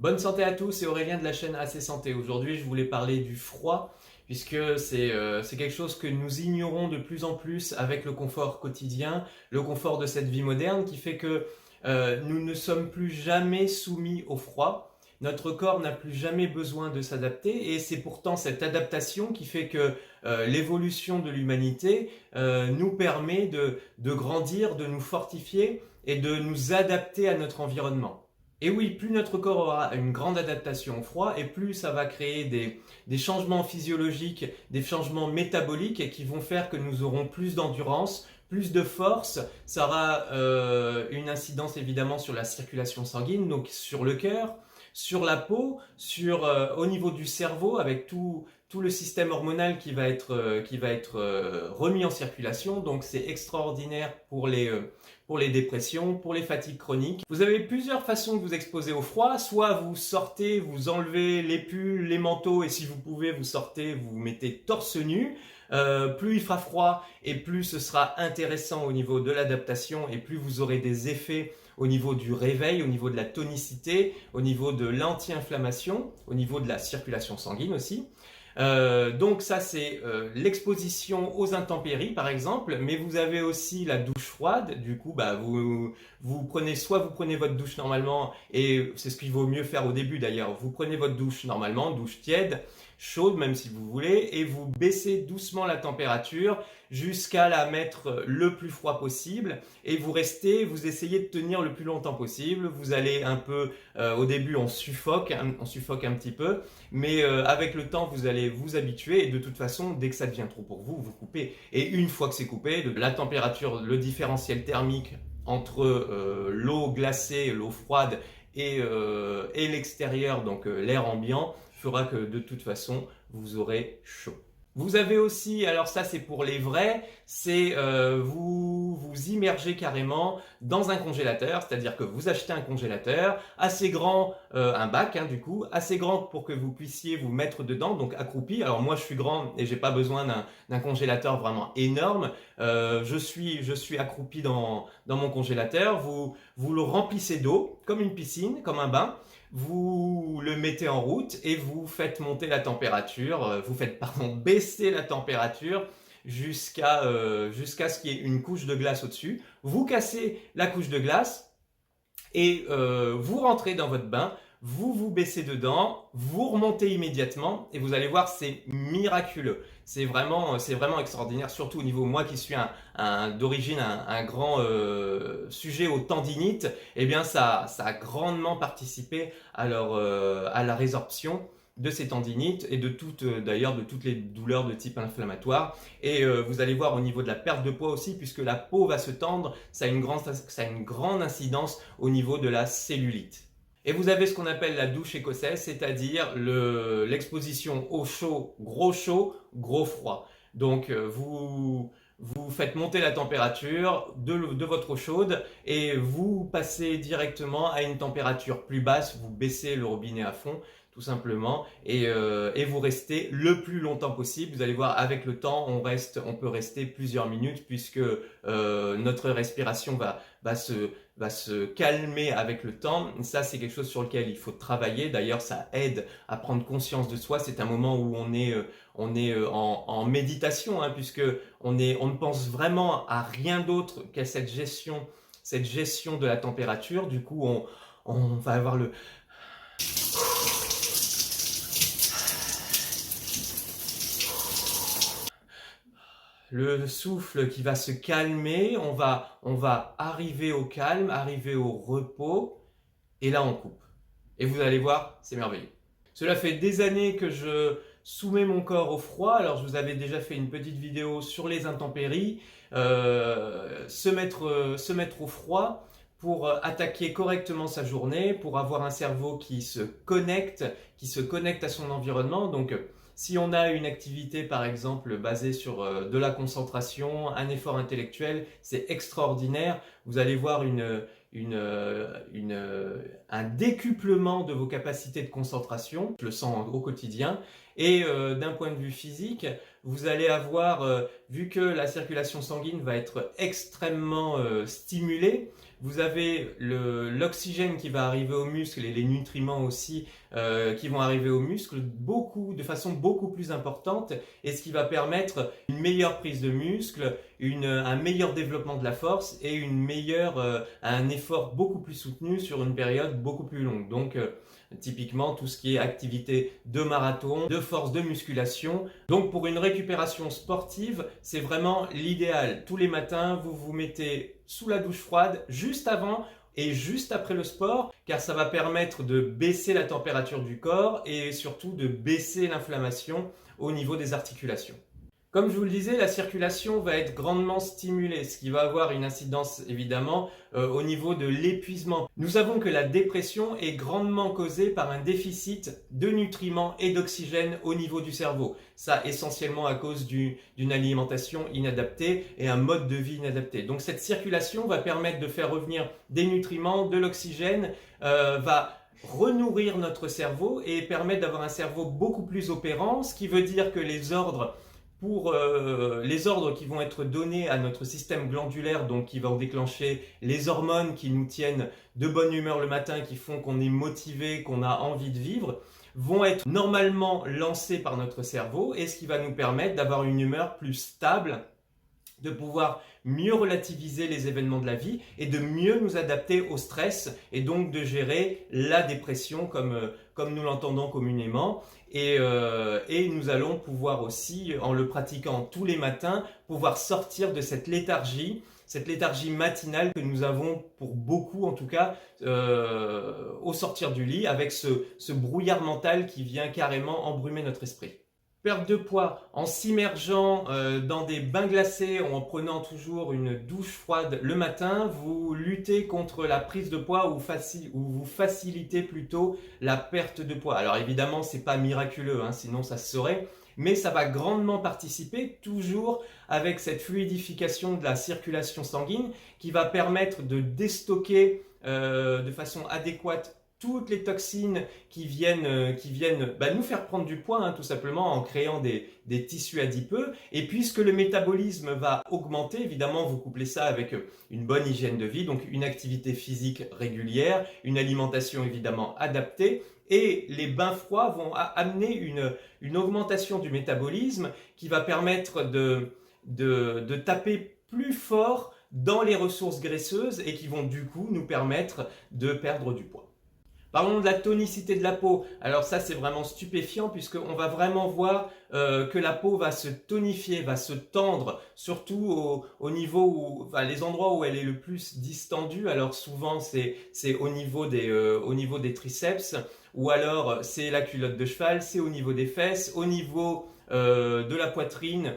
Bonne santé à tous, c'est Aurélien de la chaîne AC Santé. Aujourd'hui, je voulais parler du froid, puisque c'est quelque chose que nous ignorons de plus en plus avec le confort quotidien, le confort de cette vie moderne, qui fait que nous ne sommes plus jamais soumis au froid. Notre corps n'a plus jamais besoin de s'adapter, et c'est pourtant cette adaptation qui fait que l'évolution de l'humanité nous permet de grandir, de nous fortifier et de nous adapter à notre environnement. Et oui, plus notre corps aura une grande adaptation au froid, et plus ça va créer des changements physiologiques, des changements métaboliques qui vont faire que nous aurons plus d'endurance, plus de force. Ça aura une incidence évidemment sur la circulation sanguine, donc sur le cœur, sur la peau, au niveau du cerveau, avec tout le système hormonal qui va être remis en circulation. Donc c'est extraordinaire pour les dépressions, pour les fatigues chroniques. Vous avez plusieurs façons de vous exposer au froid. Soit vous sortez, vous enlevez les pulls, les manteaux, et si vous pouvez, vous sortez, vous vous mettez torse nu. Plus il fera froid et plus ce sera intéressant au niveau de l'adaptation, et plus vous aurez des effets au niveau du réveil, au niveau de la tonicité, au niveau de l'anti-inflammation, au niveau de la circulation sanguine aussi. Donc ça c'est l'exposition aux intempéries par exemple, mais vous avez aussi la douche froide. Du coup vous prenez votre douche normalement, et c'est ce qu'il vaut mieux faire au début d'ailleurs. Vous prenez votre douche normalement, douche tiède, chaude même si vous voulez, et vous baissez doucement la température jusqu'à la mettre le plus froid possible, et vous essayez de tenir le plus longtemps possible. Vous allez un peu au début on suffoque un petit peu, mais avec le temps vous allez vous habituer, et de toute façon dès que ça devient trop pour vous, vous coupez. Et une fois que c'est coupé, la température, le différentiel thermique entre l'eau glacée, l'eau froide et l'extérieur, donc l'air ambiant, fera que de toute façon vous aurez chaud. Vous avez aussi, alors ça c'est pour les vrais, c'est vous immergez carrément dans un congélateur, c'est-à-dire que vous achetez un congélateur assez grand, un bac du coup, assez grand pour que vous puissiez vous mettre dedans, donc accroupi. Alors moi je suis grand et j'ai pas besoin d'un congélateur vraiment énorme. Je suis accroupi dans mon congélateur. Vous le remplissez d'eau comme une piscine, comme un bain. Vous le mettez en route et vous faites monter la température, baisser la température jusqu'à ce qu'il y ait une couche de glace au-dessus. Vous cassez la couche de glace et vous rentrez dans votre bain, vous baissez dedans, vous remontez immédiatement, et vous allez voir, c'est miraculeux. C'est vraiment extraordinaire, surtout au niveau, moi qui suis d'origine un grand sujet aux tendinites. Eh bien ça a grandement participé à la résorption de ces tendinites, et d'ailleurs de toutes les douleurs de type inflammatoire. Et vous allez voir au niveau de la perte de poids aussi, puisque la peau va se tendre, ça a une grande incidence au niveau de la cellulite. Et vous avez ce qu'on appelle la douche écossaise, c'est-à-dire l'exposition au chaud, gros froid. Donc vous faites monter la température de votre eau chaude, et vous passez directement à une température plus basse. Vous baissez le robinet à fond tout simplement, et vous restez le plus longtemps possible. Vous allez voir, avec le temps on peut rester plusieurs minutes, puisque notre respiration va se calmer avec le temps. Ça c'est quelque chose sur lequel il faut travailler. D'ailleurs ça aide à prendre conscience de soi. C'est un moment où on est en méditation, puisque on ne pense vraiment à rien d'autre qu'à cette gestion de la température. Du coup on va avoir le souffle qui va se calmer. On va arriver au calme, arriver au repos, et là on coupe. Et vous allez voir, c'est merveilleux. Cela fait des années que je soumets mon corps au froid. Alors je vous avais déjà fait une petite vidéo sur les intempéries, se mettre au froid pour attaquer correctement sa journée, pour avoir un cerveau qui se connecte à son environnement. Donc si on a une activité par exemple basée sur de la concentration, un effort intellectuel, c'est extraordinaire. Vous allez voir un décuplement de vos capacités de concentration. Je le sens au quotidien. Et d'un point de vue physique, vous allez avoir, vu que la circulation sanguine va être extrêmement stimulée, vous avez l'oxygène qui va arriver aux muscles et les nutriments aussi qui vont arriver aux muscles de façon beaucoup plus importante, et ce qui va permettre une meilleure prise de muscle, un meilleur développement de la force et un effort beaucoup plus soutenu sur une période beaucoup plus longue. Donc typiquement tout ce qui est activité de marathon, de force, de musculation. Donc pour une récupération sportive, c'est vraiment l'idéal. Tous les matins, vous vous mettez sous la douche froide juste avant et juste après le sport, car ça va permettre de baisser la température du corps et surtout de baisser l'inflammation au niveau des articulations. Comme je vous le disais, la circulation va être grandement stimulée, ce qui va avoir une incidence évidemment au niveau de l'épuisement. Nous savons que la dépression est grandement causée par un déficit de nutriments et d'oxygène au niveau du cerveau. Ça essentiellement à cause d'une alimentation inadaptée et un mode de vie inadapté. Donc cette circulation va permettre de faire revenir des nutriments, de l'oxygène, va renourrir notre cerveau et permettre d'avoir un cerveau beaucoup plus opérant, ce qui veut dire que les ordres qui vont être donnés à notre système glandulaire, donc qui vont déclencher les hormones qui nous tiennent de bonne humeur le matin, qui font qu'on est motivé, qu'on a envie de vivre, vont être normalement lancés par notre cerveau, et ce qui va nous permettre d'avoir une humeur plus stable, de pouvoir mieux relativiser les événements de la vie et de mieux nous adapter au stress, et donc de gérer la dépression comme nous l'entendons communément. Et nous allons pouvoir aussi, en le pratiquant tous les matins, pouvoir sortir de cette léthargie matinale que nous avons pour beaucoup en tout cas au sortir du lit, avec ce brouillard mental qui vient carrément embrumer notre esprit. Perte de poids en s'immergeant dans des bains glacés ou en prenant toujours une douche froide le matin, vous luttez contre la prise de poids ou vous facilitez plutôt la perte de poids. Alors évidemment, c'est pas miraculeux, sinon ça se saurait, mais ça va grandement participer, toujours avec cette fluidification de la circulation sanguine qui va permettre de déstocker de façon adéquate toutes les toxines qui viennent nous faire prendre du poids, tout simplement en créant des tissus adipeux. Et puisque le métabolisme va augmenter, évidemment vous couplez ça avec une bonne hygiène de vie, donc une activité physique régulière, une alimentation évidemment adaptée, et les bains froids vont amener une augmentation du métabolisme qui va permettre de taper plus fort dans les ressources graisseuses et qui vont du coup nous permettre de perdre du poids. Parlons de la tonicité de la peau. Alors ça, c'est vraiment stupéfiant, puisqu'on va vraiment voir que la peau va se tonifier, va se tendre, surtout au niveau les endroits où elle est le plus distendue. Alors souvent, c'est au niveau des triceps, ou alors c'est la culotte de cheval, c'est au niveau des fesses, au niveau de la poitrine.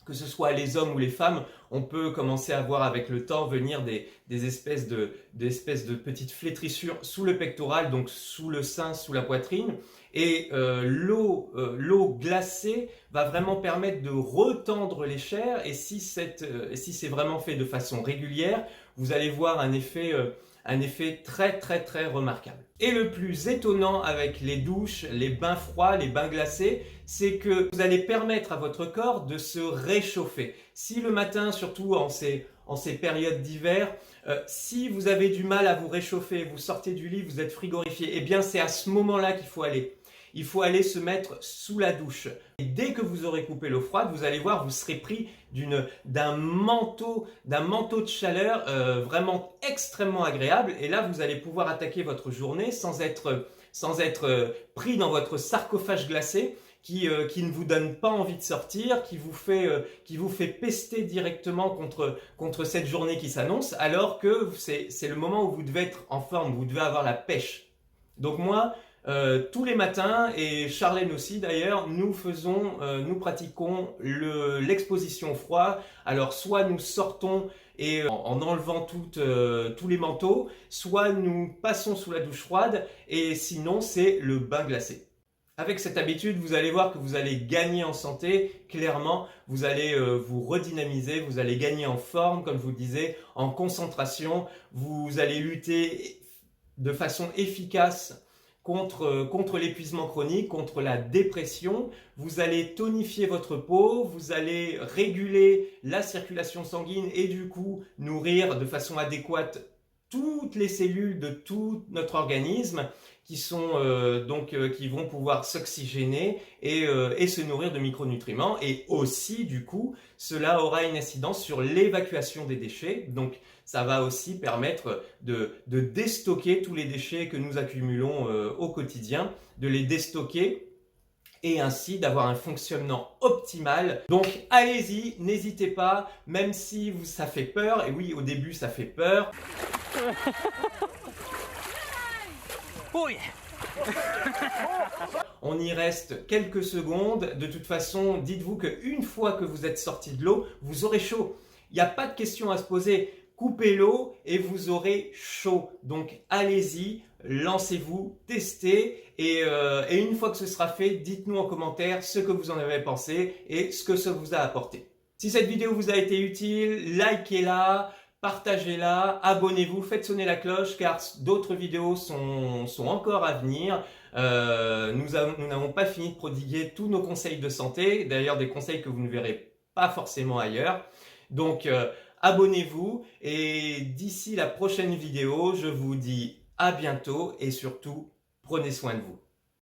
Que ce soit les hommes ou les femmes, on peut commencer à voir avec le temps venir des espèces de petites flétrissures sous le pectoral, donc sous le sein, sous la poitrine. Et l'eau glacée va vraiment permettre de retendre les chairs, et si c'est vraiment fait de façon régulière, vous allez voir un effet très très très remarquable. Et le plus étonnant avec les douches, les bains froids, les bains glacés, c'est que vous allez permettre à votre corps de se réchauffer. Si le matin, surtout en ces périodes d'hiver, si vous avez du mal à vous réchauffer, vous sortez du lit, vous êtes frigorifié, eh bien c'est à ce moment-là qu'il faut aller. Il faut aller se mettre sous la douche. Et dès que vous aurez coupé l'eau froide, vous allez voir, vous serez pris d'un manteau de chaleur vraiment extrêmement agréable. Et là, vous allez pouvoir attaquer votre journée sans être pris dans votre sarcophage glacé qui ne vous donne pas envie de sortir, qui vous fait pester directement contre cette journée qui s'annonce, alors que c'est le moment où vous devez être en forme, vous devez avoir la pêche. Donc moi, tous les matins, et Charlène aussi d'ailleurs, nous pratiquons l'exposition au froid. Alors soit nous sortons et en enlevant tous les manteaux, soit nous passons sous la douche froide, et sinon c'est le bain glacé. Avec cette habitude, vous allez voir que vous allez gagner en santé, clairement, vous allez vous redynamiser, vous allez gagner en forme, comme je vous le disais, en concentration, vous allez lutter de façon efficace contre l'épuisement chronique, contre la dépression. Vous allez tonifier votre peau, vous allez réguler la circulation sanguine et du coup nourrir de façon adéquate toutes les cellules de tout notre organisme qui vont pouvoir s'oxygéner et se nourrir de micronutriments. Et aussi, du coup, cela aura une incidence sur l'évacuation des déchets. Donc, ça va aussi permettre de déstocker tous les déchets que nous accumulons au quotidien, de les déstocker et ainsi d'avoir un fonctionnement optimal. Donc allez-y, n'hésitez pas, même si ça fait peur, et oui, au début ça fait peur. On y reste quelques secondes. De toute façon, dites-vous qu'une fois que vous êtes sorti de l'eau, vous aurez chaud. Il n'y a pas de question à se poser. Coupez l'eau et vous aurez chaud. Donc allez-y, lancez-vous, testez. Et une fois que ce sera fait, dites-nous en commentaire ce que vous en avez pensé et ce que ça vous a apporté. Si cette vidéo vous a été utile, likez-la. Partagez-la, abonnez-vous, faites sonner la cloche car d'autres vidéos sont encore à venir. Nous n'avons pas fini de prodiguer tous nos conseils de santé, d'ailleurs des conseils que vous ne verrez pas forcément ailleurs. Donc abonnez-vous et d'ici la prochaine vidéo, je vous dis à bientôt et surtout prenez soin de vous.